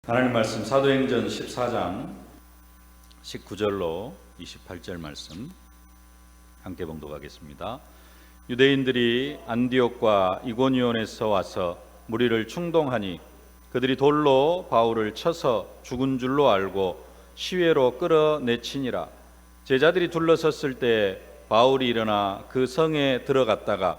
하나님 말씀 사도행전 14장 19절로 28절 말씀 함께 봉독하겠습니다. 유대인들이 안디옥과 이고니온에서 와서 무리를 충동하니 그들이 돌로 바울을 쳐서 죽은 줄로 알고 시외로 끌어내치니라. 제자들이 둘러섰을 때 바울이 일어나 그 성에 들어갔다가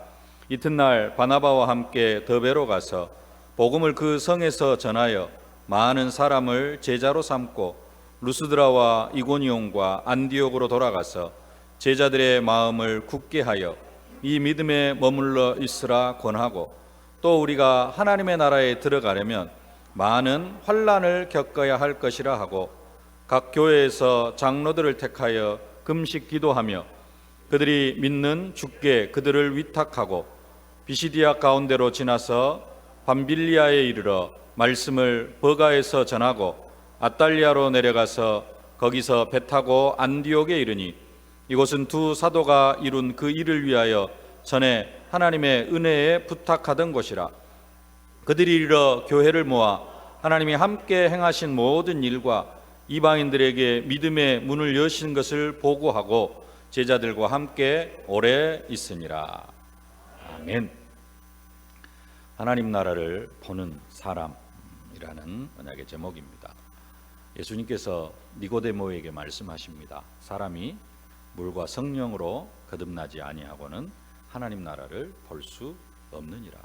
이튿날 바나바와 함께 더베로 가서 복음을 그 성에서 전하여 많은 사람을 제자로 삼고 루스드라와 이고니온과 안디옥으로 돌아가서 제자들의 마음을 굳게 하여 이 믿음에 머물러 있으라 권하고, 또 우리가 하나님의 나라에 들어가려면 많은 환난을 겪어야 할 것이라 하고, 각 교회에서 장로들을 택하여 금식 기도하며 그들이 믿는 주께 그들을 위탁하고 비시디아 가운데로 지나서 밤빌리아에 이르러 말씀을 버가에서 전하고 아달리아로 내려가서 거기서 배 타고 안디옥에 이르니, 이곳은 두 사도가 이룬 그 일을 위하여 전에 하나님의 은혜에 부탁하던 곳이라. 그들이 이르러 교회를 모아 하나님이 함께 행하신 모든 일과 이방인들에게 믿음의 문을 여신 것을 보고하고 제자들과 함께 오래 있으니라. 아멘. 하나님 나라를 보는 사람이라는 언약의 제목입니다. 예수님께서 니고데모에게 말씀하십니다. 사람이 물과 성령으로 거듭나지 아니하고는 하나님 나라를 볼 수 없느니라.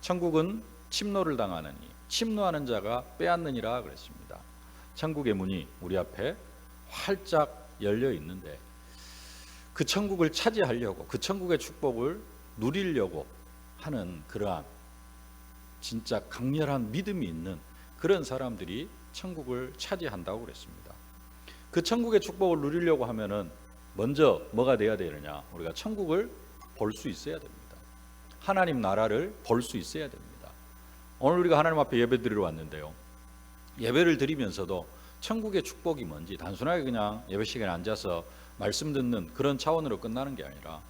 천국은 침노를 당하느니 침노하는 자가 빼앗느니라 그랬습니다. 천국의 문이 우리 앞에 활짝 열려 있는데 그 천국을 차지하려고, 그 천국의 축복을 누리려고 하는 그러한 진짜 강렬한 믿음이 있는 그런 사람들이 천국을 차지한다고 그랬습니다. 그 천국의 축복을 누리려고 하면은 먼저 뭐가 돼야 되느냐? 우리가 천국을 볼 수 있어야 됩니다. 하나님 나라를 볼 수 있어야 됩니다. 오늘 우리가 하나님 앞에 예배 드리러 왔는데요, 예배를 드리면서도 천국의 축복이 뭔지 단순하게 그냥 예배 시간에 앉아서 말씀 듣는 그런 차원으로 끝나는 게 아니라,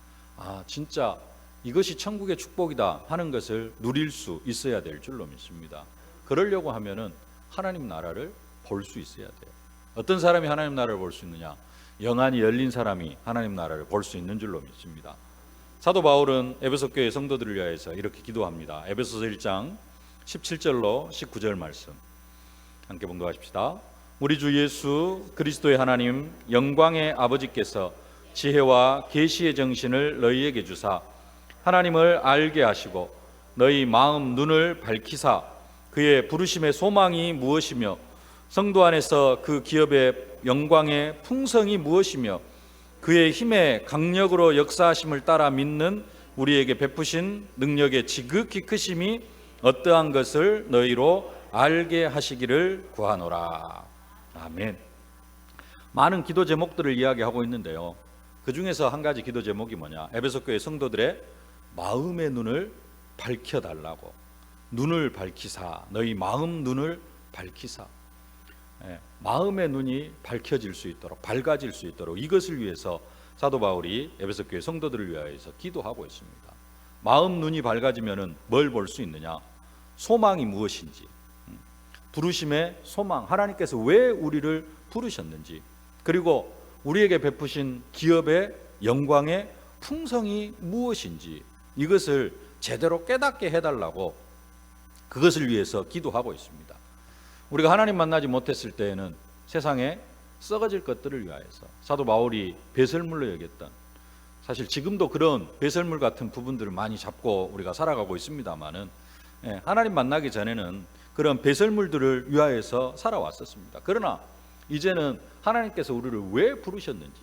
진짜 이것이 천국의 축복이다 하는 것을 누릴 수 있어야 될 줄로 믿습니다. 그러려고 하면은 하나님 나라를 볼 수 있어야 돼요. 어떤 사람이 하나님 나라를 볼 수 있느냐? 영안이 열린 사람이 하나님 나라를 볼 수 있는 줄로 믿습니다. 사도 바울은 에베소 교회 성도들을 위하여서 이렇게 기도합니다. 에베소서 1장 17절로 19절 말씀 함께 봉독하십시다. 우리 주 예수 그리스도의 하나님 영광의 아버지께서 지혜와 계시의 정신을 너희에게 주사 하나님을 알게 하시고 너희 마음 눈을 밝히사 그의 부르심의 소망이 무엇이며 성도 안에서 그 기업의 영광의 풍성이 무엇이며 그의 힘의 강력으로 역사하심을 따라 믿는 우리에게 베푸신 능력의 지극히 크심이 어떠한 것을 너희로 알게 하시기를 구하노라. 아멘. 많은 기도 제목들을 이야기하고 있는데요, 그 중에서 한 가지 기도 제목이 뭐냐? 에베소 교회 성도들의 마음의 눈을 밝혀달라고. 눈을 밝히사, 너희 마음 눈을 밝히사. 마음의 눈이 밝혀질 수 있도록, 밝아질 수 있도록 이것을 위해서 사도 바울이 에베소 교회 성도들을 위하여서 기도하고 있습니다. 마음 눈이 밝아지면은 뭘 볼 수 있느냐? 소망이 무엇인지, 부르심의 소망, 하나님께서 왜 우리를 부르셨는지, 그리고 우리에게 베푸신 기업의 영광의 풍성이 무엇인지 이것을 제대로 깨닫게 해달라고 그것을 위해서 기도하고 있습니다. 우리가 하나님 만나지 못했을 때에는 세상에 썩어질 것들을 위하여서 사도 바울이 배설물로 여겼던, 사실 지금도 그런 배설물 같은 부분들을 많이 잡고 우리가 살아가고 있습니다만은, 하나님 만나기 전에는 그런 배설물들을 위하여서 살아왔었습니다. 그러나 이제는 하나님께서 우리를 왜 부르셨는지,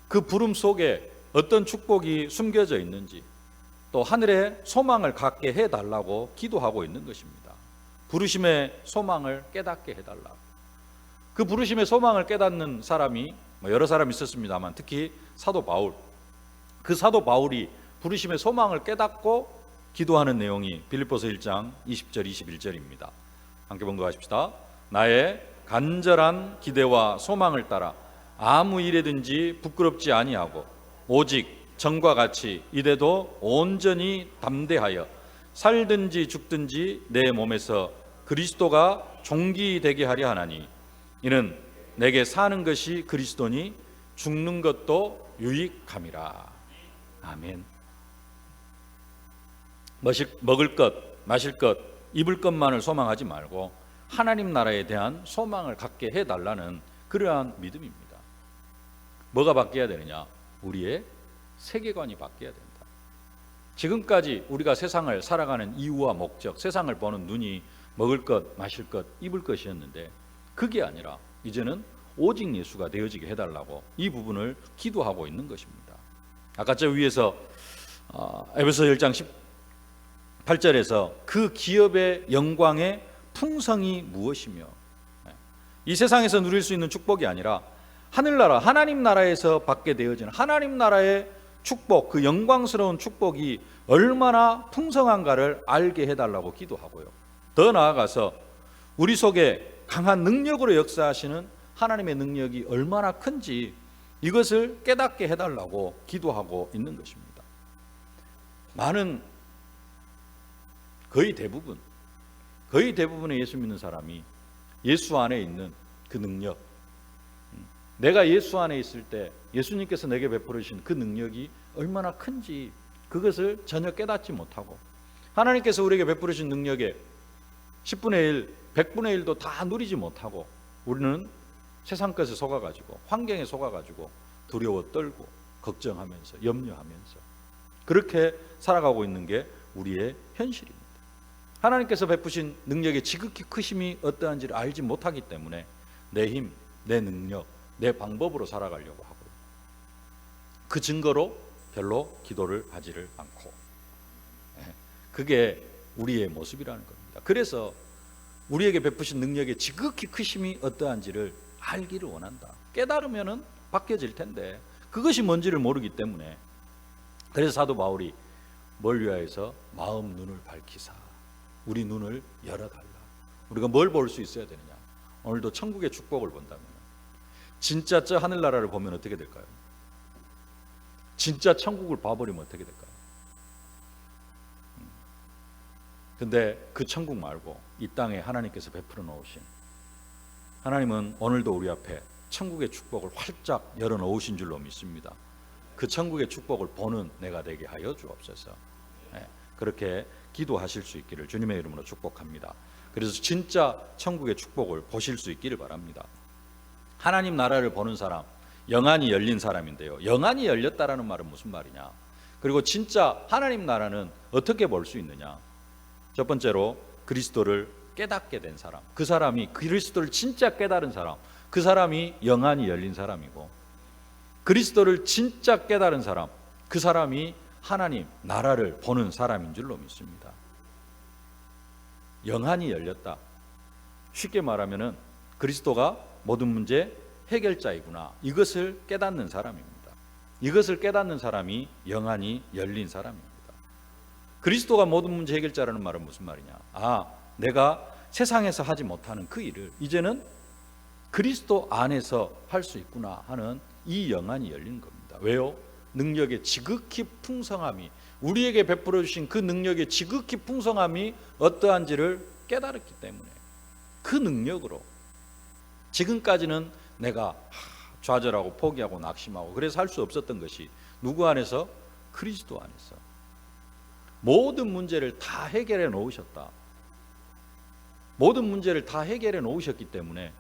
그 부름 속에 어떤 축복이 숨겨져 있는지, 또 하늘의 소망을 갖게 해달라고 기도하고 있는 것입니다. 부르심의 소망을 깨닫게 해달라. 그 부르심의 소망을 깨닫는 사람이 여러 사람이 있었습니다만 특히 사도 바울, 그 사도 바울이 부르심의 소망을 깨닫고 기도하는 내용이 빌립보서 1장 20절 21절입니다. 함께 봉독하십시다. 나의 간절한 기대와 소망을 따라 아무 일에든지 부끄럽지 아니하고 오직 전과 같이 이래도 온전히 담대하여 살든지 죽든지 내 몸에서 그리스도가 종기되게 하려 하나니 이는 내게 사는 것이 그리스도니 죽는 것도 유익함이라. 아멘. 먹을 것, 마실 것, 입을 것만을 소망하지 말고 하나님 나라에 대한 소망을 갖게 해달라는 그러한 믿음입니다. 뭐가 바뀌어야 되느냐? 우리의 세계관이 바뀌어야 된다. 지금까지 우리가 세상을 살아가는 이유와 목적, 세상을 보는 눈이 먹을 것, 마실 것, 입을 것이었는데 그게 아니라 이제는 오직 예수가 되어지게 해달라고 이 부분을 기도하고 있는 것입니다. 아까 저 위에서 에베소 1장 18절에서 그 기업의 영광의 풍성이 무엇이며, 이 세상에서 누릴 수 있는 축복이 아니라 하늘나라 하나님 나라에서 받게 되어지는 하나님 나라의 축복, 그 영광스러운 축복이 얼마나 풍성한가를 알게 해달라고 기도하고요. 더 나아가서 우리 속에 강한 능력으로 역사하시는 하나님의 능력이 얼마나 큰지 이것을 깨닫게 해달라고 기도하고 있는 것입니다. 많은 거의 대부분의 예수 믿는 사람이 예수 안에 있는 그 능력, 내가 예수 안에 있을 때 예수님께서 내게 베풀으신 그 능력이 얼마나 큰지 그것을 전혀 깨닫지 못하고 하나님께서 우리에게 베풀으신 능력의 10분의 1, 100분의 1도 다 누리지 못하고 우리는 세상 것에 속아가지고 환경에 속아가지고 두려워 떨고 걱정하면서 염려하면서 그렇게 살아가고 있는 게 우리의 현실입니다. 하나님께서 베푸신 능력의 지극히 크심이 어떠한지를 알지 못하기 때문에 내 힘, 내 능력, 내 방법으로 살아가려고 하고 그 증거로 별로 기도를 하지를 않고, 그게 우리의 모습이라는 겁니다. 그래서 우리에게 베푸신 능력의 지극히 크심이 어떠한지를 알기를 원한다. 깨달으면은 바뀌어질 텐데 그것이 뭔지를 모르기 때문에 그래서 사도 바울이 뭘 위하여서 마음 눈을 밝히사 우리 눈을 열어달라. 우리가 뭘 볼 수 있어야 되느냐? 오늘도 천국의 축복을 본다면 진짜 저 하늘나라를 보면 어떻게 될까요? 진짜 천국을 봐버리면 어떻게 될까요? 근데 그 천국 말고 이 땅에 하나님께서 베풀어 놓으신, 하나님은 오늘도 우리 앞에 천국의 축복을 활짝 열어 놓으신 줄로 믿습니다. 그 천국의 축복을 보는 내가 되게 하여 주옵소서. 그렇게 기도하실 수 있기를 주님의 이름으로 축복합니다. 그래서 진짜 천국의 축복을 보실 수 있기를 바랍니다. 하나님 나라를 보는 사람, 영안이 열린 사람인데요. 영안이 열렸다라는 말은 무슨 말이냐? 그리고 진짜 하나님 나라는 어떻게 볼 수 있느냐? 첫 번째로 그리스도를 깨닫게 된 사람, 그 사람이 그리스도를 진짜 깨달은 사람, 그 사람이 영안이 열린 사람이고, 그리스도를 진짜 깨달은 사람, 그 사람이 하나님 나라를 보는 사람인 줄로 믿습니다. 영안이 열렸다. 쉽게 말하면은 그리스도가 모든 문제 해결자이구나. 이것을 깨닫는 사람입니다. 이것을 깨닫는 사람이 영안이 열린 사람입니다. 그리스도가 모든 문제 해결자라는 말은 무슨 말이냐? 내가 세상에서 하지 못하는 그 일을 이제는 그리스도 안에서 할 수 있구나 하는 이 영안이 열린 겁니다. 왜요? 능력의 지극히 풍성함이, 우리에게 베풀어 주신 그 능력의 지극히 풍성함이 어떠한지를 깨달았기 때문에 그 능력으로 지금까지는 내가 좌절하고 포기하고 낙심하고 그래서 할 수 없었던 것이 누구 안에서? 그리스도 안에서 모든 문제를 다 해결해 놓으셨다. 모든 문제를 다 해결해 놓으셨기 때문에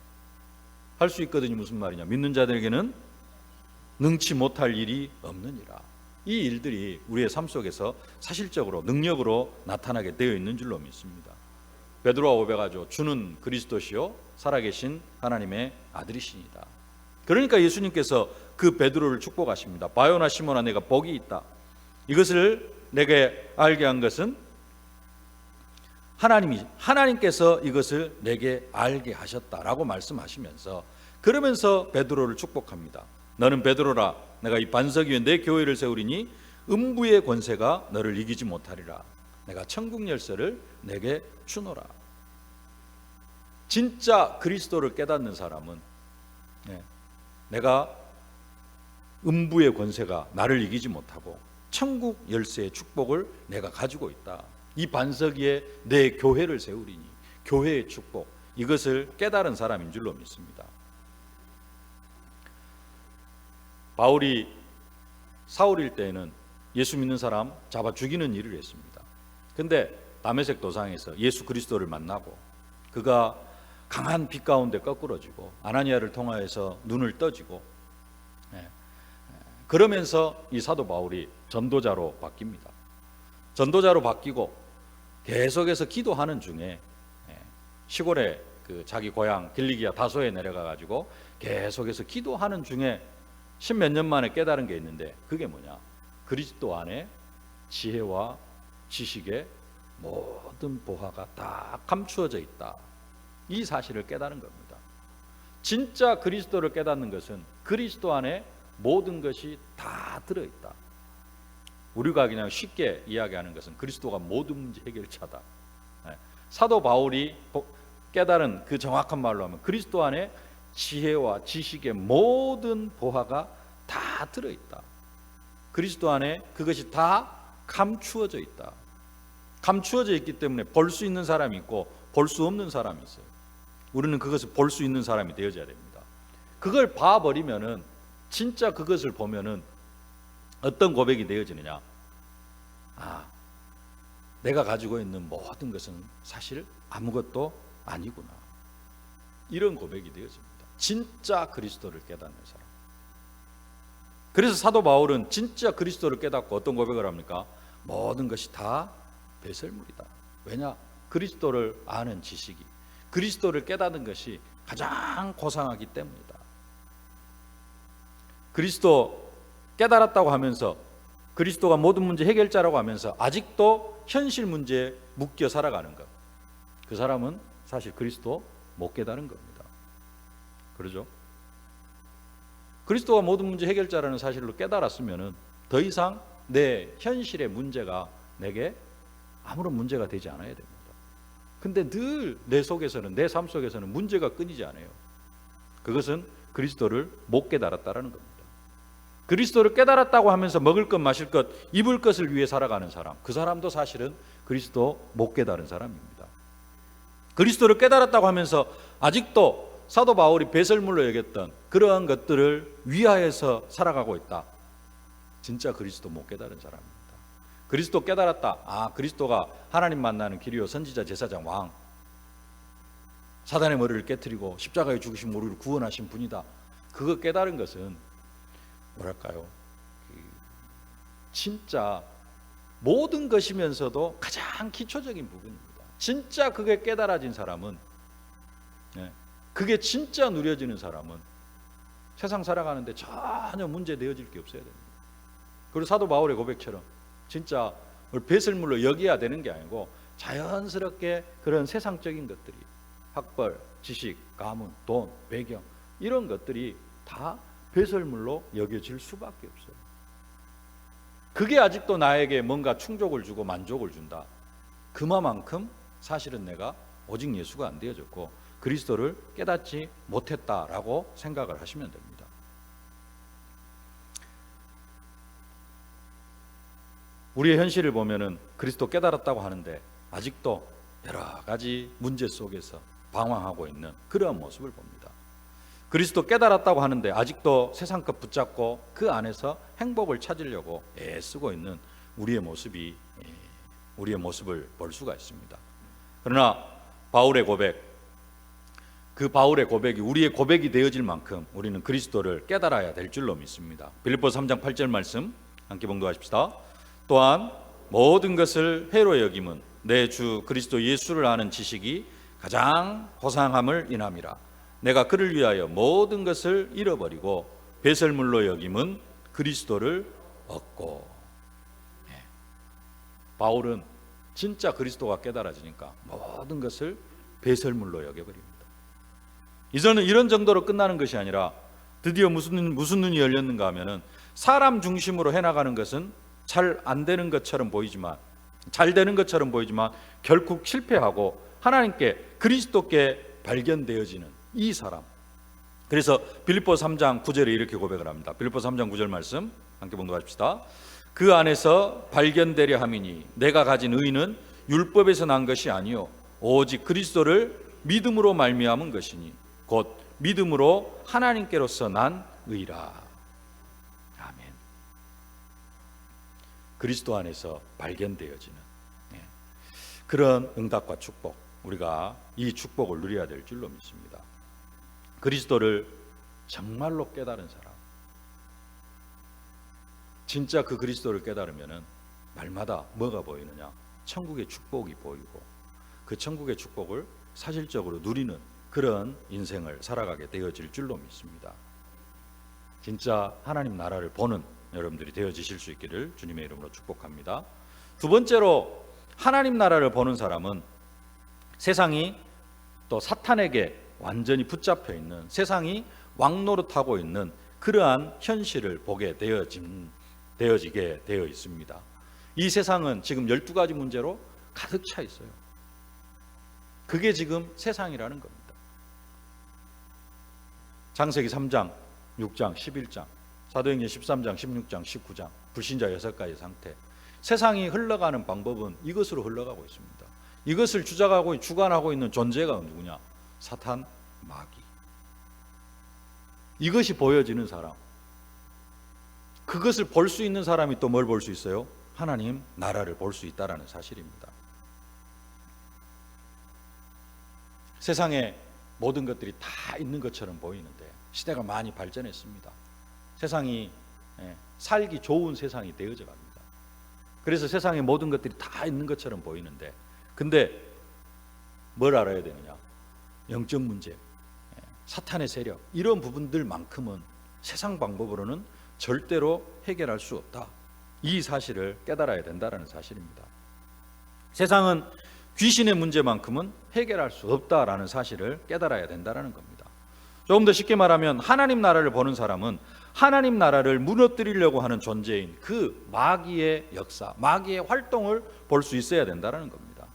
할 수 있거든요. 무슨 말이냐? 믿는 자들에게는 능치 못할 일이 없느니라. 이 일들이 우리의 삶 속에서 사실적으로 능력으로 나타나게 되어 있는 줄로 믿습니다. 베드로와 오베가죠. 주는 그리스도시요 살아계신 하나님의 아들이시니다. 그러니까 예수님께서 그 베드로를 축복하십니다. 바요나 시몬아 내가 복이 있다. 이것을 내게 알게 한 것은 하나님께서 이것을 내게 알게 하셨다라고 말씀하시면서 그러면서 베드로를 축복합니다. 너는 베드로라 내가 이 반석 위에 내 교회를 세우리니 음부의 권세가 너를 이기지 못하리라. 내가 천국 열쇠를 내게 주노라. 진짜 그리스도를 깨닫는 사람은 내가 음부의 권세가 나를 이기지 못하고 천국 열쇠의 축복을 내가 가지고 있다. 이 반석 위에 내 교회를 세우리니, 교회의 축복, 이것을 깨달은 사람인 줄로 믿습니다. 바울이 사울일 때에는 예수 믿는 사람 잡아 죽이는 일을 했습니다. 근데 다메섹 도상에서 예수 그리스도를 만나고 그가 강한 빛 가운데 거꾸러지고 아나니아를 통하여서 눈을 떠지고, 그러면서 이 사도 바울이 전도자로 바뀝니다. 전도자로 바뀌고 계속해서 기도하는 중에 시골에 그 자기 고향 길리기아 다소에 내려가 가지고 계속해서 기도하는 중에 십몇 년 만에 깨달은 게 있는데, 그게 뭐냐? 그리스도 안에 지혜와 지식의 모든 보화가 다 감추어져 있다. 이 사실을 깨달은 겁니다. 진짜 그리스도를 깨닫는 것은 그리스도 안에 모든 것이 다 들어있다. 우리가 그냥 쉽게 이야기하는 것은 그리스도가 모든 문제 해결자다. 사도 바울이 깨달은 그 정확한 말로 하면 그리스도 안에 지혜와 지식의 모든 보화가 다 들어있다. 그리스도 안에 그것이 다 감추어져 있다. 감추어져 있기 때문에 볼 수 있는 사람이 있고 볼 수 없는 사람이 있어요. 우리는 그것을 볼 수 있는 사람이 되어져야 됩니다. 그걸 봐버리면은, 진짜 그것을 보면은 어떤 고백이 되어지느냐? 내가 가지고 있는 모든 것은 사실 아무것도 아니구나. 이런 고백이 되어집니다. 진짜 그리스도를 깨닫는 사람. 그래서 사도 바울은 진짜 그리스도를 깨닫고 어떤 고백을 합니까? 모든 것이 다 배설물이다. 왜냐? 그리스도를 아는 지식이, 그리스도를 깨닫는 것이 가장 고상하기 때문이다. 그리스도 깨달았다고 하면서, 그리스도가 모든 문제 해결자라고 하면서 아직도 현실 문제에 묶여 살아가는 것, 그 사람은 사실 그리스도 못 깨달은 겁니다. 그러죠? 그리스도가 모든 문제 해결자라는 사실로 깨달았으면 더 이상 내 현실의 문제가 내게 아무런 문제가 되지 않아야 됩니다. 근데 늘 내 속에서는, 내 삶 속에서는 문제가 끊이지 않아요. 그것은 그리스도를 못 깨달았다라는 겁니다. 그리스도를 깨달았다고 하면서 먹을 것, 마실 것, 입을 것을 위해 살아가는 사람, 그 사람도 사실은 그리스도 못 깨달은 사람입니다. 그리스도를 깨달았다고 하면서 아직도 사도 바울이 배설물로 여겼던 그러한 것들을 위하여서 살아가고 있다. 진짜 그리스도 못 깨달은 사람입니다. 그리스도 깨달았다. 그리스도가 하나님 만나는 길이요, 선지자, 제사장, 왕, 사단의 머리를 깨트리고 십자가에 죽으신 우리를 구원하신 분이다. 그거 깨달은 것은 뭐랄까요? 진짜 모든 것이면서도 가장 기초적인 부분입니다. 진짜 그게 깨달아진 사람은, 그게 진짜 누려지는 사람은 세상 살아가는데 전혀 문제 되어질 게 없어야 됩니다. 그리고 사도 바울의 고백처럼 진짜 배설물로 여겨야 되는 게 아니고 자연스럽게 그런 세상적인 것들이, 학벌, 지식, 가문, 돈, 배경, 이런 것들이 다 배설물로 여겨질 수밖에 없어요. 그게 아직도 나에게 뭔가 충족을 주고 만족을 준다. 그만큼 사실은 내가 오직 예수가 안 되어졌고 그리스도를 깨닫지 못했다라고 생각을 하시면 됩니다. 우리의 현실을 보면은 그리스도 깨달았다고 하는데 아직도 여러 가지 문제 속에서 방황하고 있는 그러한 모습을 봅니다. 그리스도 깨달았다고 하는데 아직도 세상 것 붙잡고 그 안에서 행복을 찾으려고 애쓰고 있는 우리의 모습을 볼 수가 있습니다. 그러나 바울의 고백, 그 바울의 고백이 우리의 고백이 되어질 만큼 우리는 그리스도를 깨달아야 될 줄로 믿습니다. 빌립보서 3장 8절 말씀 함께 봉독하십시다. 또한 모든 것을 해로 여김은 내 주 그리스도 예수를 아는 지식이 가장 고상함을 인함이라. 내가 그를 위하여 모든 것을 잃어버리고 배설물로 여김은 그리스도를 얻고. 바울은 진짜 그리스도가 깨달아지니까 모든 것을 배설물로 여겨버립니다. 이제는 이런 정도로 끝나는 것이 아니라 드디어 무슨 눈이 열렸는가 하면은, 사람 중심으로 해나가는 것은 잘 안 되는 것처럼 보이지만, 잘 되는 것처럼 보이지만 결국 실패하고 하나님께, 그리스도께 발견되어지는 이 사람. 그래서 빌립보서 3장 9절에 이렇게 고백을 합니다. 빌립보서 3장 9절 말씀 함께 봉독하십시다. 그 안에서 발견되려 함이니 내가 가진 의는 율법에서 난 것이 아니요 오직 그리스도를 믿음으로 말미암은 것이니 곧 믿음으로 하나님께로서 난 의라. 아멘. 그리스도 안에서 발견되어지는 그런 응답과 축복, 우리가 이 축복을 누려야 될 줄로 믿습니다. 그리스도를 정말로 깨달은 사람, 진짜 그 그리스도를 깨달으면 날마다 뭐가 보이느냐? 천국의 축복이 보이고 그 천국의 축복을 사실적으로 누리는 그런 인생을 살아가게 되어질 줄로 믿습니다. 진짜 하나님 나라를 보는 여러분들이 되어지실 수 있기를 주님의 이름으로 축복합니다. 두 번째로 하나님 나라를 보는 사람은 세상이 또 사탄에게 완전히 붙잡혀 있는, 세상이 왕노릇하고 있는 그러한 현실을 보게 되어지게 되어 있습니다. 이 세상은 지금 12가지 문제로 가득 차 있어요. 그게 지금 세상이라는 겁니다. 창세기 3장, 6장, 11장, 사도행전 13장, 16장, 19장, 불신자 6가지 상태. 세상이 흘러가는 방법은 이것으로 흘러가고 있습니다. 이것을 주관하고 있는 존재가 누구냐? 사탄, 마귀. 이것이 보여지는 사람, 그것을 볼 수 있는 사람이 또 뭘 볼 수 있어요? 하나님 나라를 볼 수 있다라는 사실입니다. 세상에 모든 것들이 다 있는 것처럼 보이는데 시대가 많이 발전했습니다. 세상이 살기 좋은 세상이 되어져 갑니다. 그래서 세상에 모든 것들이 다 있는 것처럼 보이는데, 근데 뭘 알아야 되느냐? 영적 문제, 사탄의 세력, 이런 부분들만큼은 세상 방법으로는 절대로 해결할 수 없다. 이 사실을 깨달아야 된다는 사실입니다. 세상은 귀신의 문제만큼은 해결할 수 없다라는 사실을 깨달아야 된다는 겁니다. 조금 더 쉽게 말하면 하나님 나라를 보는 사람은 하나님 나라를 무너뜨리려고 하는 존재인 그 마귀의 역사, 마귀의 활동을 볼 수 있어야 된다는 겁니다.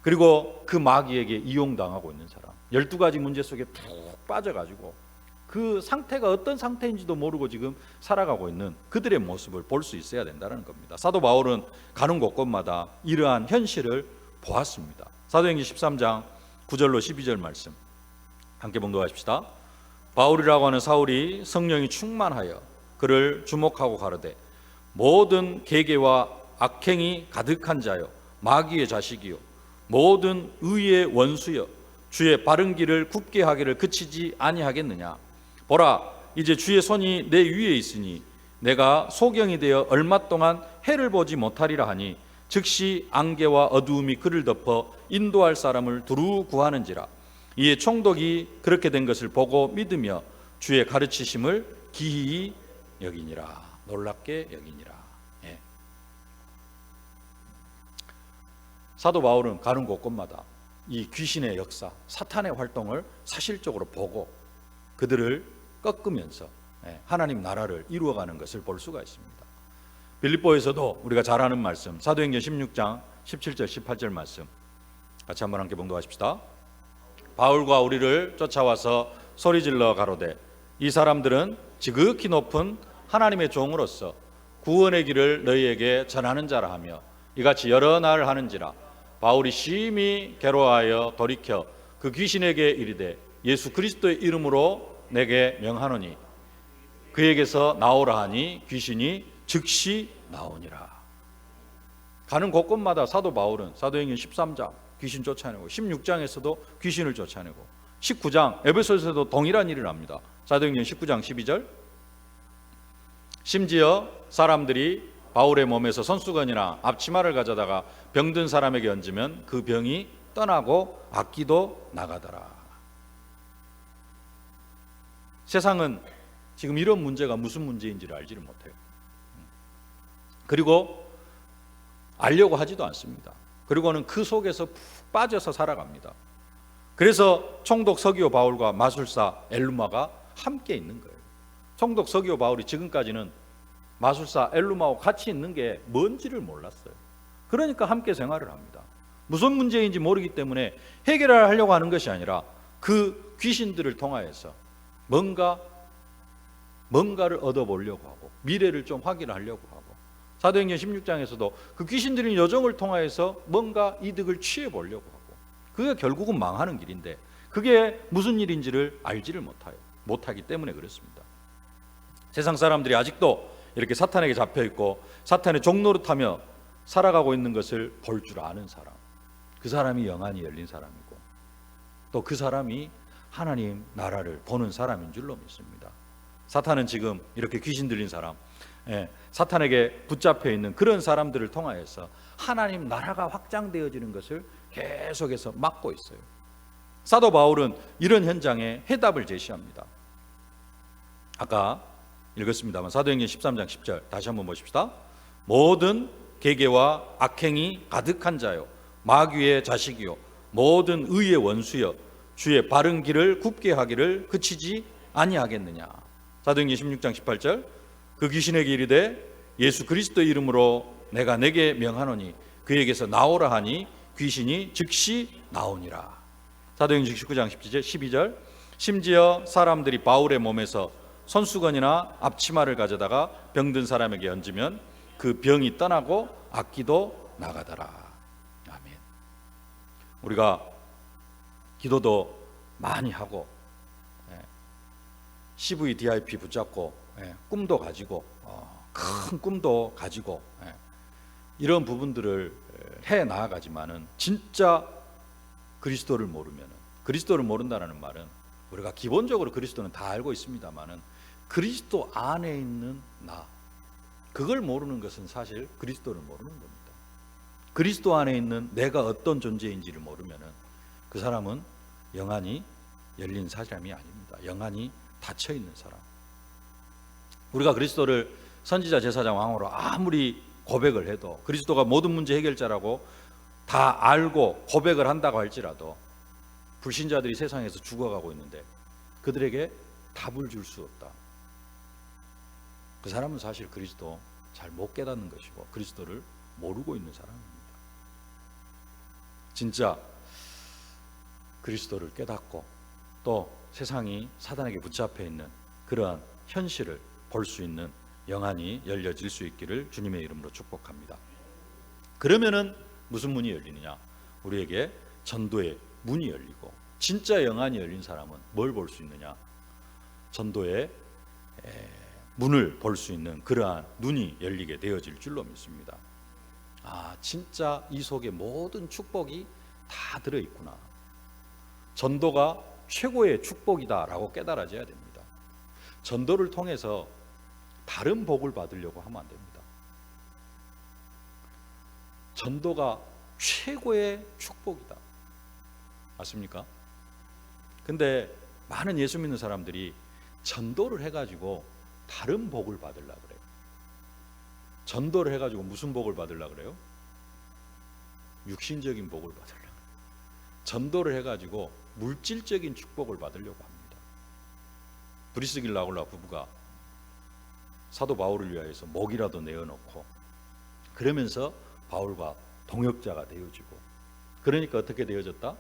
그리고 그 마귀에게 이용당하고 있는 사람, 12가지 문제 속에 푹 빠져가지고 그 상태가 어떤 상태인지도 모르고 지금 살아가고 있는 그들의 모습을 볼 수 있어야 된다는 겁니다. 사도 바울은 가는 곳곳마다 이러한 현실을 보았습니다. 사도행전 13장 9절로 12절 말씀 함께 봉독하십시다. 바울이라고 하는 사울이 성령이 충만하여 그를 주목하고 가로되 모든 계계와 악행이 가득한 자여 마귀의 자식이요 모든 의의 원수여 주의 바른 길을 굽게 하기를 그치지 아니하겠느냐. 보라 이제 주의 손이 내 위에 있으니 내가 소경이 되어 얼마 동안 해를 보지 못하리라 하니 즉시 안개와 어두움이 그를 덮어 인도할 사람을 두루 구하는지라. 이에 총독이 그렇게 된 것을 보고 믿으며 주의 가르치심을 기히 여기니라. 놀랍게 여기니라. 사도 바울은 가는 곳곳마다 이 귀신의 역사, 사탄의 활동을 사실적으로 보고 그들을 꺾으면서 하나님 나라를 이루어가는 것을 볼 수가 있습니다. 빌립보에서도 우리가 잘 아는 말씀, 사도행전 16장 17절 18절 말씀 같이 한번 함께 봉독하십시다. 바울과 우리를 쫓아와서 소리질러 가로되 이 사람들은 지극히 높은 하나님의 종으로서 구원의 길을 너희에게 전하는 자라 하며 이같이 여러 날 하는지라. 바울이 심히 괴로워하여 돌이켜 그 귀신에게 이르되 예수 그리스도의 이름으로 내게 명하노니 그에게서 나오라 하니 귀신이 즉시 나오니라. 가는 곳곳마다 사도 바울은 사도행전 13장 귀신 쫓아내고 16장에서도 귀신을 쫓아내고 19장 에베소에서도 동일한 일을 합니다. 사도행전 19장 12절 심지어 사람들이 바울의 몸에서 손수건이나 앞치마를 가져다가 병든 사람에게 얹으면 그 병이 떠나고 악기도 나가더라. 세상은 지금 이런 문제가 무슨 문제인지를 알지를 못해요. 그리고 알려고 하지도 않습니다. 그리고는 그 속에서 푹 빠져서 살아갑니다. 그래서 총독 서기오 바울과 마술사 엘루마가 함께 있는 거예요. 총독 서기오 바울이 지금까지는 마술사 엘루마와 같이 있는 게 뭔지를 몰랐어요. 그러니까 함께 생활을 합니다. 무슨 문제인지 모르기 때문에 해결하려고 하는 것이 아니라 그 귀신들을 통하여서 뭔가를 얻어보려고 하고 미래를 좀 확인하려고 하고 사도행전 16장에서도 그 귀신 들린 여종을 통하여서 뭔가 이득을 취해 보려고 하고, 그게 결국은 망하는 길인데 그게 무슨 일인지를 알지를 못하기 때문에 그렇습니다. 세상 사람들이 아직도 이렇게 사탄에게 잡혀 있고 사탄의 종노릇하며 살아가고 있는 것을 볼 줄 아는 사람, 그 사람이 영안이 열린 사람이고 또 그 사람이 하나님 나라를 보는 사람인 줄로 믿습니다. 사탄은 지금 이렇게 귀신 들린 사람, 사탄에게 붙잡혀 있는 그런 사람들을 통하여서 하나님 나라가 확장되어지는 것을 계속해서 막고 있어요. 사도 바울은 이런 현장에 해답을 제시합니다. 아까 읽었습니다만 사도행전 13장 10절 다시 한번 보십시다. 모든 계계와 악행이 가득한 자요, 마귀의 자식이요, 모든 의의 원수여, 주의 바른 길을 굽게 하기를 그치지 아니하겠느냐. 사도행전 16장 18절 그 귀신에게 이르되 예수 그리스도의 이름으로 내가 내게 명하노니 그에게서 나오라 하니 귀신이 즉시 나오니라. 사도행전 19장 12절 심지어 사람들이 바울의 몸에서 손수건이나 앞치마를 가져다가 병든 사람에게 얹으면 그 병이 떠나고 악기도 나가더라. 아멘. 우리가 기도도 많이 하고 CVDIP 붙잡고 꿈도 가지고 큰 꿈도 가지고 이런 부분들을 해 나아가지만은 진짜 그리스도를 모르면은, 그리스도를 모른다는 말은 우리가 기본적으로 그리스도는 다 알고 있습니다만은 그리스도 안에 있는 나, 그걸 모르는 것은 사실 그리스도를 모르는 겁니다. 그리스도 안에 있는 내가 어떤 존재인지를 모르면은 그 사람은 영안이 열린 사람이 아닙니다. 영안이 닫혀 있는 사람. 우리가 그리스도를 선지자, 제사장, 왕으로 아무리 고백을 해도, 그리스도가 모든 문제 해결자라고 다 알고 고백을 한다고 할지라도 불신자들이 세상에서 죽어가고 있는데 그들에게 답을 줄 수 없다. 그 사람은 사실 그리스도 잘 못 깨닫는 것이고 그리스도를 모르고 있는 사람입니다. 진짜 그리스도를 깨닫고 또 세상이 사단에게 붙잡혀 있는 그러한 현실을 볼 수 있는 영안이 열려질 수 있기를 주님의 이름으로 축복합니다. 그러면은 무슨 문이 열리느냐? 우리에게 전도의 문이 열리고, 진짜 영안이 열린 사람은 뭘 볼 수 있느냐? 전도의 문을 볼 수 있는 그러한 눈이 열리게 되어질 줄로 믿습니다. 아, 진짜 이 속에 모든 축복이 다 들어있구나. 전도가 최고의 축복이다라고 깨달아져야 됩니다. 전도를 통해서 다른 복을 받으려고 하면 안 됩니다. 전도가 최고의 축복이다. 맞습니까? 근데 많은 예수 믿는 사람들이 전도를 해가지고 다른 복을 받으려고 그래요. 전도를 해가지고 무슨 복을 받으려고 그래요? 육신적인 복을 받으려고 그래요. 전도를 해가지고 물질적인 축복을 받으려고 합니다. 브리스길라 아굴라 부부가 사도 바울을 위하여서 목이라도 내어놓고 그러면서 바울과 동역자가 되어지고, 그러니까 어떻게 되어졌다?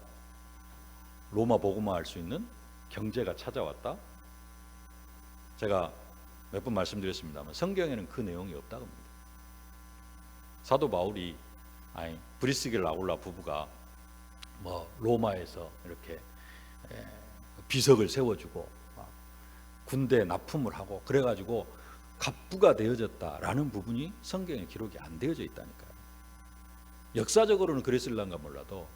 로마 복음화 할 수 있는 경제가 찾아왔다. 제가 몇 번 말씀드렸습니다만 성경에는 그 내용이 없다고 합니다. 사도 바울이 브리스길라 아굴라 부부가 로마에서 이렇게 비석을 세워주고 군대 납품을 하고 그래가지고 갑부가 되어졌다라는 부분이 성경에 기록이 안 되어져 있다니까요. 역사적으로는 그랬을란가 몰라도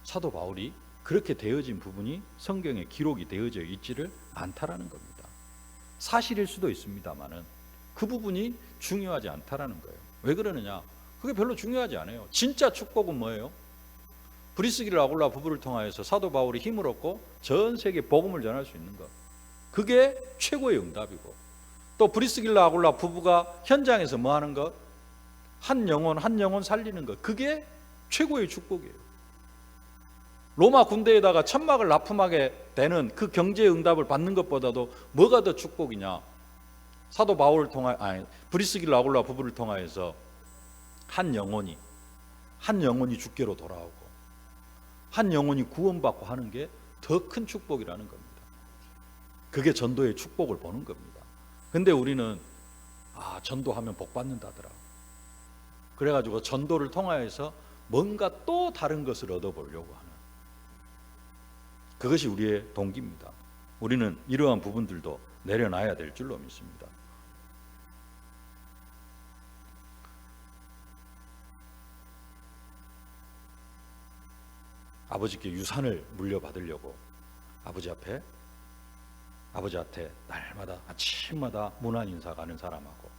사도 바울이 그렇게 되어진 부분이 성경에 기록이 되어져 있지를 않다라는 겁니다. 사실일 수도 있습니다만은 그 부분이 중요하지 않다라는 거예요. 왜 그러느냐? 그게 별로 중요하지 않아요. 진짜 축복은 뭐예요? 브리스길라 아굴라 부부를 통하여서 사도 바울이 힘을 얻고 전 세계 복음을 전할 수 있는 것, 그게 최고의 응답이고, 또 브리스길라 아굴라 부부가 현장에서 뭐 하는 것? 한 영혼 살리는 것, 그게 최고의 축복이에요. 로마 군대에다가 천막을 납품하게 되는 그 경제 응답을 받는 것보다도 뭐가 더 축복이냐? 사도 바울을 브리스길라 아굴라 부부를 통하여서 한 영혼이 주께로 돌아오고 한 영혼이 구원받고 하는 게 더 큰 축복이라는 겁니다. 그게 전도의 축복을 보는 겁니다. 근데 우리는 전도하면 복 받는다더라. 그래가지고 전도를 통하여서 뭔가 또 다른 것을 얻어보려고 하는, 그것이 우리의 동기입니다. 우리는 이러한 부분들도 내려놔야 될 줄로 믿습니다. 아버지께 유산을 물려받으려고 아버지한테 날마다 아침마다 문안 인사 가는 사람하고,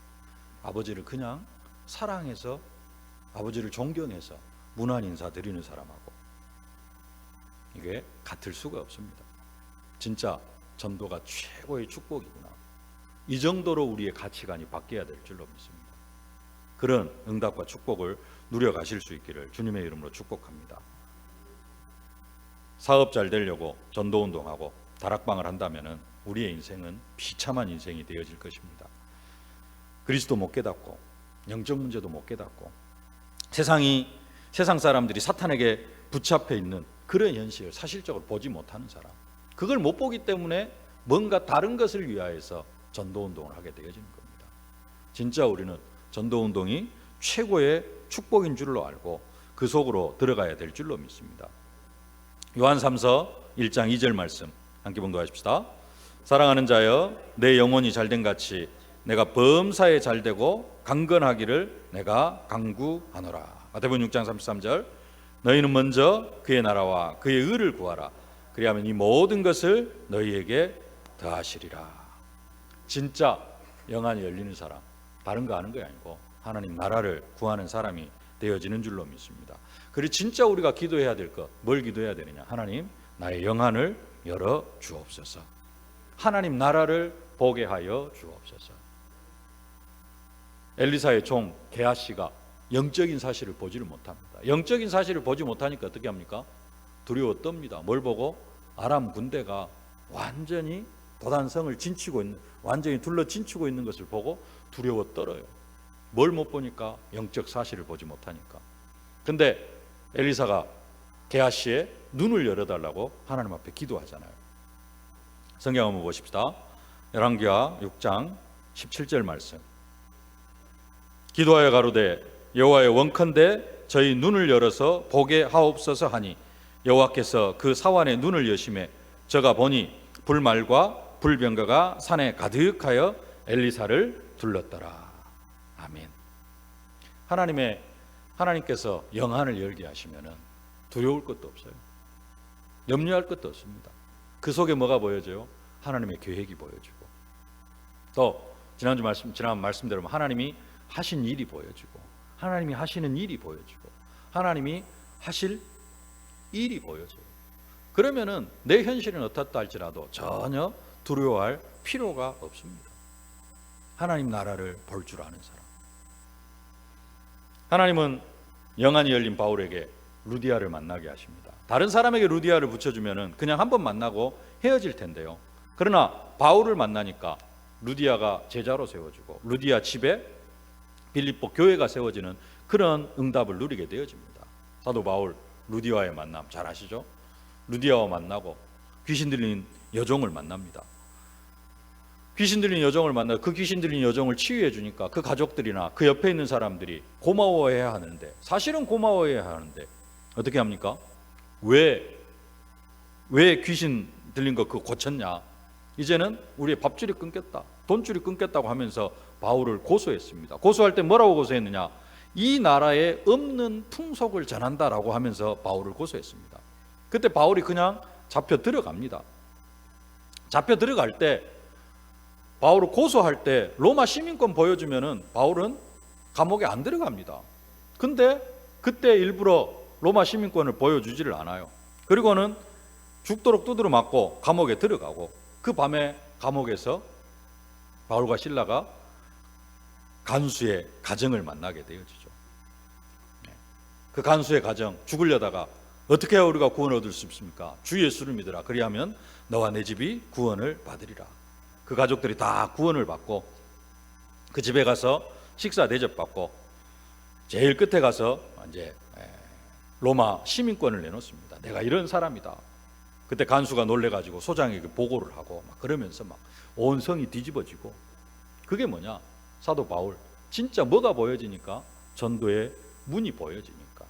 아버지를 그냥 사랑해서 아버지를 존경해서 문안 인사 드리는 사람하고, 이게 같을 수가 없습니다. 진짜 전도가 최고의 축복이구나, 이 정도로 우리의 가치관이 바뀌어야 될 줄로 믿습니다. 그런 응답과 축복을 누려가실 수 있기를 주님의 이름으로 축복합니다. 사업 잘 되려고 전도운동하고 다락방을 한다면 우리의 인생은 비참한 인생이 되어질 것입니다. 그리스도 못 깨닫고 영적 문제도 못 깨닫고 세상 사람들이 사탄에게 붙잡혀 있는 그런 현실을 사실적으로 보지 못하는 사람, 그걸 못 보기 때문에 뭔가 다른 것을 위하여서 전도운동을 하게 되어지는 겁니다. 진짜 우리는 전도운동이 최고의 축복인 줄로 알고 그 속으로 들어가야 될 줄로 믿습니다. 요한 3서 1장 2절 말씀 함께 봉독하십시다. 사랑하는 자여, 내 영혼이 잘된 같이 내가 범사에 잘되고 강건하기를 내가 간구하노라. 마태복음 6장 33절, 너희는 먼저 그의 나라와 그의 의를 구하라. 그리하면 이 모든 것을 너희에게 더하시리라. 진짜 영안이 열리는 사람, 다른 거 아는 거 아니고 하나님 나라를 구하는 사람이 되어지는 줄로 믿습니다. 그리고 진짜 우리가 기도해야 될 것, 뭘 기도해야 되느냐? 하나님, 나의 영안을 열어 주옵소서. 하나님 나라를 보게 하여 주옵소서. 엘리사의 종 게하시가 영적인 사실을 보지를 못합니다. 영적인 사실을 보지 못하니까 어떻게 합니까? 두려워 떱니다. 뭘 보고? 아람 군대가 완전히 도단성을 진치고 있는, 완전히 둘러 진치고 있는 것을 보고 두려워 떨어요. 뭘 못 보니까? 영적 사실을 보지 못하니까. 근데 엘리사가 게하시의 눈을 열어달라고 하나님 앞에 기도하잖아요. 성경 한번 보십시다. 열왕기하 6장 17절 말씀. 기도하여 가로되 여호와의 원컨대 저희 눈을 열어서 보게 하옵소서 하니 여호와께서 그 사환의 눈을 여심해 저가 보니 불말과 불병거가 산에 가득하여 엘리사를 둘렀더라. 아멘. 하나님께서 영안을 열게 하시면은 두려울 것도 없어요. 염려할 것도 없습니다. 그 속에 뭐가 보여져요? 하나님의 계획이 보여지고, 또 지난 말씀대로 하나님이 하신 일이 보여지고, 하나님이 하시는 일이 보여지고, 하나님이 하실 일이 보여져요. 그러면은 내 현실은 어떻다 할지라도 전혀 두려워할 필요가 없습니다. 하나님 나라를 볼 줄 아는 사람. 하나님은 영안이 열린 바울에게 루디아를 만나게 하십니다. 다른 사람에게 루디아를 붙여주면은 그냥 한 번 만나고 헤어질 텐데요. 그러나 바울을 만나니까 루디아가 제자로 세워지고 루디아 집에 빌립보 교회가 세워지는 그런 응답을 누리게 되어집니다. 사도 바울 루디아와의 만남 잘 아시죠? 루디아와 만나고 귀신 들린 여종을 만납니다. 귀신 들린 여종을 만나 그 귀신 들린 여종을 치유해 주니까 그 가족들이나 그 옆에 있는 사람들이 고마워해야 하는데, 사실은 고마워해야 하는데 어떻게 합니까? 왜 귀신 들린 거 그거 고쳤냐? 이제는 우리의 밥줄이 끊겼다, 돈줄이 끊겼다고 하면서 바울을 고소했습니다. 고소할 때 뭐라고 고소했느냐? 이 나라에 없는 풍속을 전한다라고 하면서 바울을 고소했습니다. 그때 바울이 그냥 잡혀 들어갑니다. 잡혀 들어갈 때 바울을 고소할 때 로마 시민권 보여주면은 바울은 감옥에 안 들어갑니다. 근데 그때 일부러 로마 시민권을 보여주지를 않아요. 그리고는 죽도록 두드려 맞고 감옥에 들어가고, 그 밤에 감옥에서 바울과 실라가 간수의 가정을 만나게 되어지죠. 그 간수의 가정, 죽으려다가 어떻게 해야 우리가 구원을 얻을 수 있습니까? 주 예수를 믿으라. 그리하면 너와 내 집이 구원을 받으리라. 그 가족들이 다 구원을 받고 그 집에 가서 식사 대접받고 제일 끝에 가서 이제 로마 시민권을 내놓습니다. 내가 이런 사람이다. 그때 간수가 놀래가지고 소장에게 보고를 하고 막 그러면서 막 온 성이 뒤집어지고, 그게 뭐냐? 사도 바울 진짜 뭐가 보여지니까? 전도의 문이 보여지니까.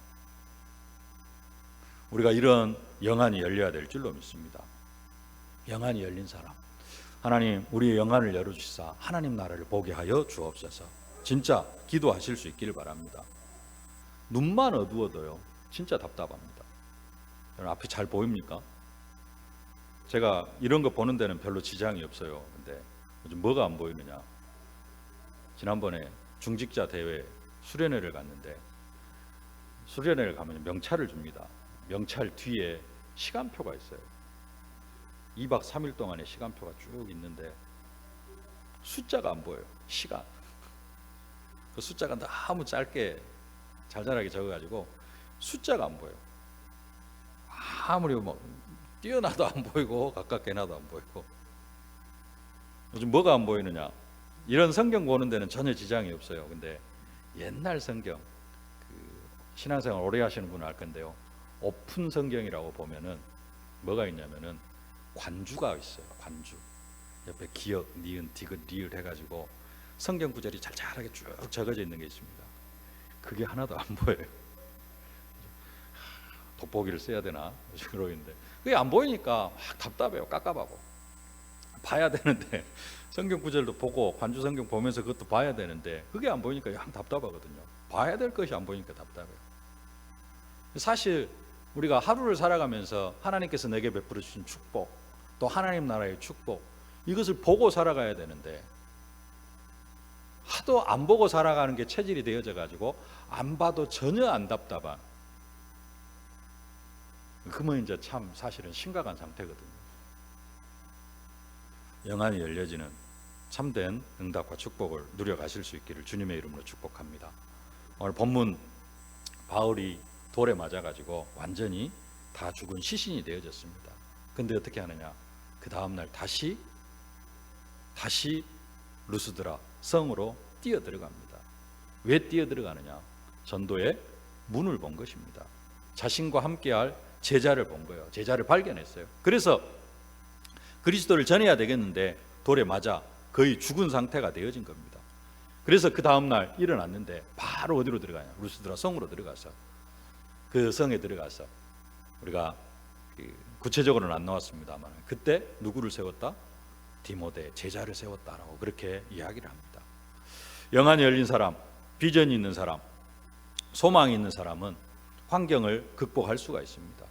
우리가 이런 영안이 열려야 될 줄로 믿습니다. 영안이 열린 사람, 하나님 우리의 영안을 열어주시사 하나님 나라를 보게 하여 주옵소서. 진짜 기도하실 수 있기를 바랍니다. 눈만 어두워도요 진짜 답답합니다. 여러분 앞이 잘 보입니까? 제가 이런 거 보는 데는 별로 지장이 없어요. 근데 요즘 뭐가 안 보이느냐? 지난번에 중직자 대회 수련회를 갔는데, 수련회를 가면 명찰을 줍니다. 명찰 뒤에 시간표가 있어요. 2박 3일 동안의 시간표가 쭉 있는데 숫자가 안 보여요. 시간. 그 숫자가 너무 짧게 잘잘하게 적어가지고 숫자가 안 보여요. 아무리 뭐 뛰어나도 안 보이고 가깝게 나도 안 보이고. 요즘 뭐가 안 보이느냐? 이런 성경 보는 데는 전혀 지장이 없어요. 근데 옛날 성경, 신앙생활 오래 하시는 분은 알 건데요, 오픈 성경이라고 보면은 뭐가 있냐면은 관주가 있어요. 관주 옆에 기역, 니은, 디귿, 리을 해가지고 성경 구절이 잘잘하게 쭉 적어져 있는 게 있습니다. 그게 하나도 안 보여요. 돋보기를 써야 되나 그러는데 그게 안 보이니까 막 답답해요. 깝깝하고 봐야 되는데 성경 구절도 보고 관주 성경 보면서 그것도 봐야 되는데 그게 안 보이니까 양 답답하거든요. 봐야 될 것이 안 보이니까 답답해요. 사실 우리가 하루를 살아가면서 하나님께서 내게 베풀어 주신 축복, 또 하나님 나라의 축복, 이것을 보고 살아가야 되는데 하도 안 보고 살아가는 게 체질이 되어져 가지고 안 봐도 전혀 안 답답한, 그러면 이제 참 사실은 심각한 상태거든요. 영안이 열려지는 참된 응답과 축복을 누려가실 수 있기를 주님의 이름으로 축복합니다. 오늘 본문 바울이 돌에 맞아가지고 완전히 다 죽은 시신이 되어졌습니다. 근데 어떻게 하느냐? 그 다음날 다시 루스드라 성으로 뛰어들어갑니다. 왜 뛰어들어가느냐? 전도의 문을 본 것입니다. 자신과 함께할 제자를 본 거예요. 제자를 발견했어요. 그래서 그리스도를 전해야 되겠는데 돌에 맞아 거의 죽은 상태가 되어진 겁니다. 그래서 그 다음날 일어났는데 바로 어디로 들어가냐? 루스드라 성으로 들어가서 그 성에 들어가서, 우리가 구체적으로는 안 나왔습니다만 그때 누구를 세웠다? 디모데 제자를 세웠다라고 그렇게 이야기를 합니다. 영안이 열린 사람, 비전이 있는 사람, 소망이 있는 사람은 환경을 극복할 수가 있습니다.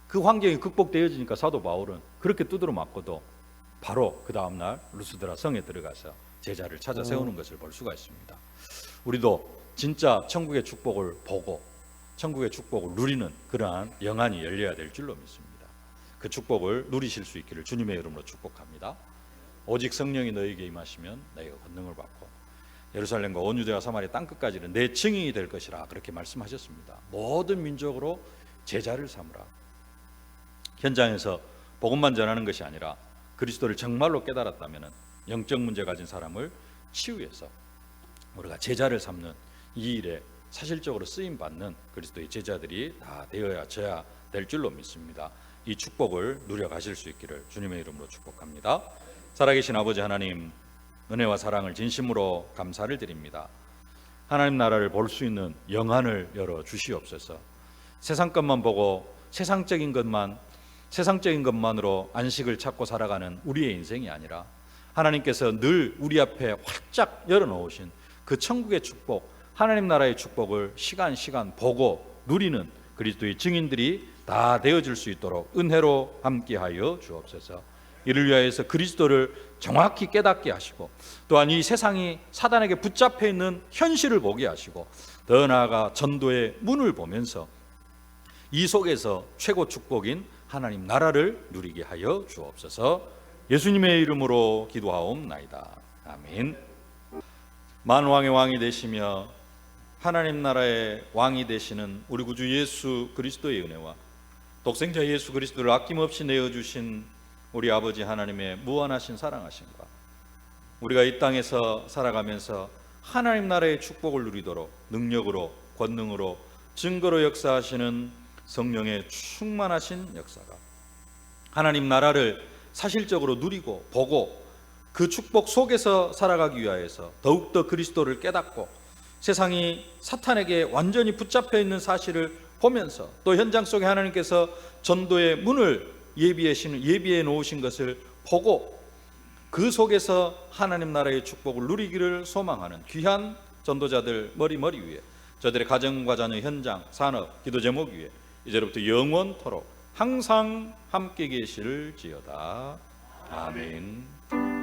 그 환경이 극복되어지니까 사도 바울은 그렇게 두드러 맞고도 바로 그 다음날 루스드라 성에 들어가서 제자를 찾아 세우는 것을 볼 수가 있습니다. 우리도 진짜 천국의 축복을 보고 천국의 축복을 누리는 그러한 영안이 열려야 될 줄로 믿습니다. 그 축복을 누리실 수 있기를 주님의 이름으로 축복합니다. 오직 성령이 너희에게 임하시면 너희가 권능을 받고 예루살렘과 온 유대와 사마리아 땅끝까지는 내 증인이 될 것이라 그렇게 말씀하셨습니다. 모든 민족으로 제자를 삼으라. 현장에서 복음만 전하는 것이 아니라 그리스도를 정말로 깨달았다면 영적 문제 가진 사람을 치유해서 우리가 제자를 삼는 이 일에 사실적으로 쓰임받는 그리스도의 제자들이 다 되어야 될 줄로 믿습니다. 이 축복을 누려가실 수 있기를 주님의 이름으로 축복합니다. 살아계신 아버지 하나님, 은혜와 사랑을 진심으로 감사를 드립니다. 하나님 나라를 볼 수 있는 영안을 열어 주시옵소서. 세상 것만 보고 세상적인 것만으로 안식을 찾고 살아가는 우리의 인생이 아니라 하나님께서 늘 우리 앞에 활짝 열어놓으신 그 천국의 축복, 하나님 나라의 축복을 시간 보고 누리는 그리스도의 증인들이 다 되어질 수 있도록 은혜로 함께하여 주옵소서. 이를 위하여서 그리스도를 정확히 깨닫게 하시고 또한 이 세상이 사단에게 붙잡혀 있는 현실을 보게 하시고 더 나아가 전도의 문을 보면서 이 속에서 최고 축복인 하나님 나라를 누리게 하여 주옵소서. 예수님의 이름으로 기도하옵나이다. 아멘. 만왕의 왕이 되시며 하나님 나라의 왕이 되시는 우리 구주 예수 그리스도의 은혜와 독생자 예수 그리스도를 아낌없이 내어주신 우리 아버지 하나님의 무한하신 사랑하심과 우리가 이 땅에서 살아가면서 하나님 나라의 축복을 누리도록 능력으로 권능으로 증거로 역사하시는 성령의 충만하신 역사가 하나님 나라를 사실적으로 누리고 보고 그 축복 속에서 살아가기 위하여서 더욱더 그리스도를 깨닫고 세상이 사탄에게 완전히 붙잡혀 있는 사실을 보면서 또 현장 속에 하나님께서 전도의 문을 예비해 놓으신 것을 보고 그 속에서 하나님 나라의 축복을 누리기를 소망하는 귀한 전도자들 머리 위에 저들의 가정과 자녀, 현장, 산업, 기도 제목 위에 이제로부터 영원토록 항상 함께 계실지어다. 아멘.